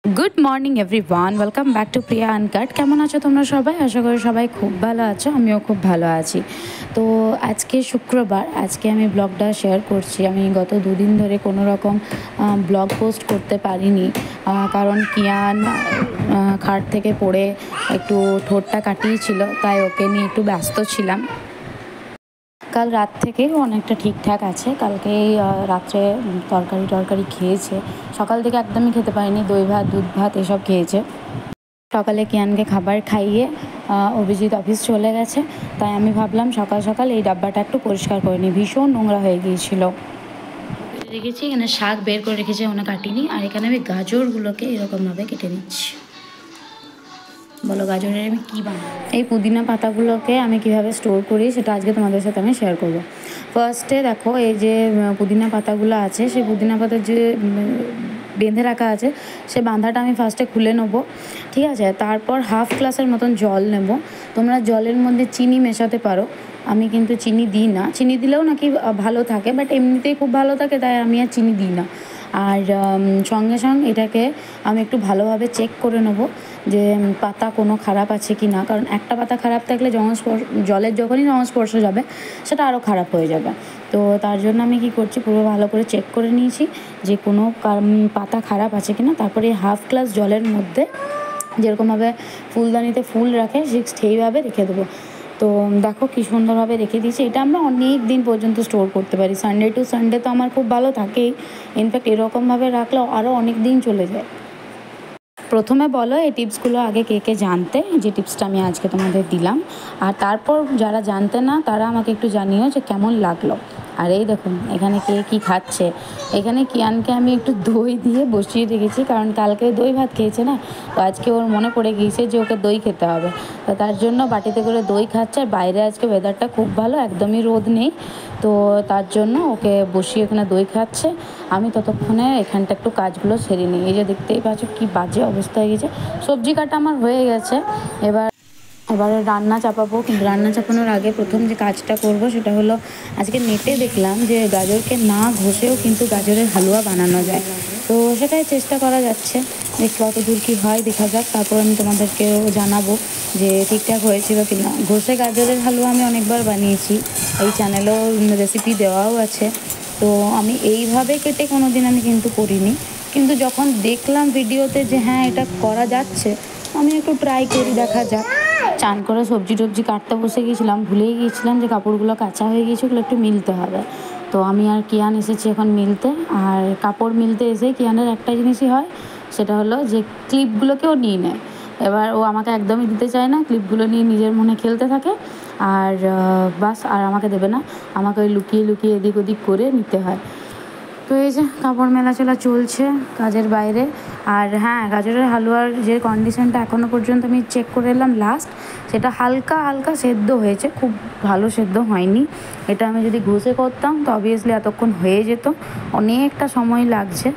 Good morning everyone, welcome back to Priya uncut. কেমন আছো তোমরা সবাই? আশা করি সবাই খুব ভালো আছো, আমিও খুব ভালো আছি। তো আজকে শুক্রবার, আজকে আমি ব্লগটা শেয়ার করছি। আমি গত দুদিন ধরে কোনো রকম ব্লগ পোস্ট করতে পারিনি, কারণ কিয়ান খাট থেকে পড়ে একটু ঠোঁটটা কাটিয়েছিল, তাই ওকে নিয়ে একটু ব্যস্ত ছিলাম। কাল রাত থেকেই অনেকটা ঠিকঠাক আছে। কালকেই রাত্রে তরকারি খেয়েছে, সকাল থেকে একদমই খেতে পারেনি, দই ভাত দুধ ভাত এসব খেয়েছে। সকালে কিয়ানকে খাবার খাইয়ে অভিজিৎ অফিস চলে গেছে, তাই আমি ভাবলাম সকাল সকাল এই ডাব্বাটা একটু পরিষ্কার করে নিই, ভীষণ নোংরা হয়ে গিয়েছিল। রেখেছি এখানে, শাক বের করে রেখেছি, ওখানে কাটিনি। আর এখানে আমি গাজরগুলোকে এরকমভাবে কেটে নিচ্ছি। বলো গাজরের আমি কী বানাবো? এই পুদিনা পাতাগুলোকে আমি কীভাবে স্টোর করি সেটা আজকে তোমাদের সাথে আমি শেয়ার করবো। ফার্স্টে দেখো, এই যে পুদিনা পাতাগুলো আছে, সেই পুদিনা পাতার যে বেঁধে রাখা আছে, সে বাঁধাটা আমি ফার্স্টে খুলে নেবো, ঠিক আছে? তারপর হাফ গ্লাসের মতন জল নেব। তোমরা জলের মধ্যে চিনি মেশাতে পারো, আমি কিন্তু চিনি দিই না। চিনি দিলেও নাকি ভালো থাকে, বাট এমনিতেই খুব ভালো থাকে, তাই আমি আর চিনি দিই না। আর সঙ্গে সঙ্গে এটাকে আমি একটু ভালোভাবে চেক করে নেব যে পাতা কোনো খারাপ আছে কি না, কারণ একটা পাতা খারাপ থাকলে জলের যখনই সংস্পর্শ যাবে সেটা আরও খারাপ হয়ে যাবে। তো তার জন্য আমি কি করছি, পুরো ভালো করে চেক করে নিয়েছি যে কোনো পাতা খারাপ আছে কি না। তারপরে হাফ গ্লাস জলের মধ্যে যেরকমভাবে ফুলদানিতে ফুল রাখে ঠিক সেইভাবে রেখে দেবো। তো দেখো কী সুন্দরভাবে রেখে দিয়েছি। এটা আমরা অনেক দিন পর্যন্ত স্টোর করতে পারি, সানডে টু সানডে তো আমার খুব ভালো থাকেই। ইনফ্যাক্ট এরকমভাবে রাখলেও আরও অনেক দিন চলে যায়। প্রথমে বলো এই টিপসগুলো আগে কে কে জানতে, যে টিপসটা আমি আজকে তোমাদের দিলাম। আর তারপর যারা জানতে না তারা আমাকে একটু জানিও যে কেমন লাগলো। আর এই দেখুন এখানে কে কী খাচ্ছে। এখানে কিয়ানকে আমি একটু দই দিয়ে বসিয়ে রেখেছি, কারণ কালকে দই ভাত খেয়েছে না, তো আজকে ওর মনে পড়ে গিয়েছে যে ওকে দই খেতে হবে। তো তার জন্য বাটিতে করে দই খাচ্ছে। আর বাইরে আজকে ওয়েদারটা খুব ভালো, একদমই রোদ নেই, তো তার জন্য ওকে বসিয়ে ওখানে দই খাচ্ছে। আমি ততক্ষণে এখানটা একটু কাজগুলো সেরে নিই। এই যে দেখতেই পাচ্ছ কী বাজে অবস্থা হয়ে গেছে। সবজি কাটা আমার হয়ে গেছে, এবারে রান্না চাপাবো। কিন্তু রান্না চাপানোর আগে প্রথম যে কাজটা করব সেটা হলো, আজকে নেটে দেখলাম যে গাজরকে না ঘষেও কিন্তু গাজরের হালুয়া বানানো যায়। তো সেটাই চেষ্টা করা যাচ্ছে, দেখি কত দূর কী হয়, দেখা যাক। তারপর আমি তোমাদেরকেও জানাবো যে ঠিকঠাক হয়েছিল কি না। ঘষে গাজরের হালুয়া আমি অনেকবার বানিয়েছি, এই চ্যানেলেও রেসিপি দেওয়াও আছে। তো আমি এইভাবে কেটে কোনো দিন আমি কিন্তু করিনি, কিন্তু যখন দেখলাম ভিডিওতে যে হ্যাঁ এটা করা যাচ্ছে, আমি একটু ট্রাই করি, দেখা যাক। চান করে সবজি টবজি কাটতে বসে গিয়েছিলাম, ভুলেই গিয়েছিলাম যে কাপড়গুলো কাঁচা হয়ে গিয়েছে, ওগুলো একটু মিলতে হবে। তো আমি আর কিয়ান এসেছি এখন মিলতে। আর কাপড় মিলতে এসে কিয়ানের একটা জিনিসই হয়, সেটা হলো যে ক্লিপগুলোকেও নিয়ে নেয়। এবার ও আমাকে একদমই দিতে চায় না, ক্লিপগুলো নিয়ে নিজের মনে খেলতে থাকে। আর বাস, আর আমাকে দেবে না, আমাকে ওই লুকিয়ে লুকিয়ে এদিক ওদিক করে নিতে হয়। তো এই যে কাপড় মেলাচেলা চলছে কাজের বাইরে। আর হ্যাঁ, গাজরের হালুয়ার যে কন্ডিশনটা এখনও পর্যন্ত আমি চেক করে এলাম লাস্ট, সেটা হালকা হালকা সেদ্ধ হয়েছে, খুব ভালো সেদ্ধ হয়নি। এটা আমি যদি ঘষে করতাম তো অবভিয়াসলি এতক্ষণ হয়ে যেত, অনেকটা সময় লাগছে।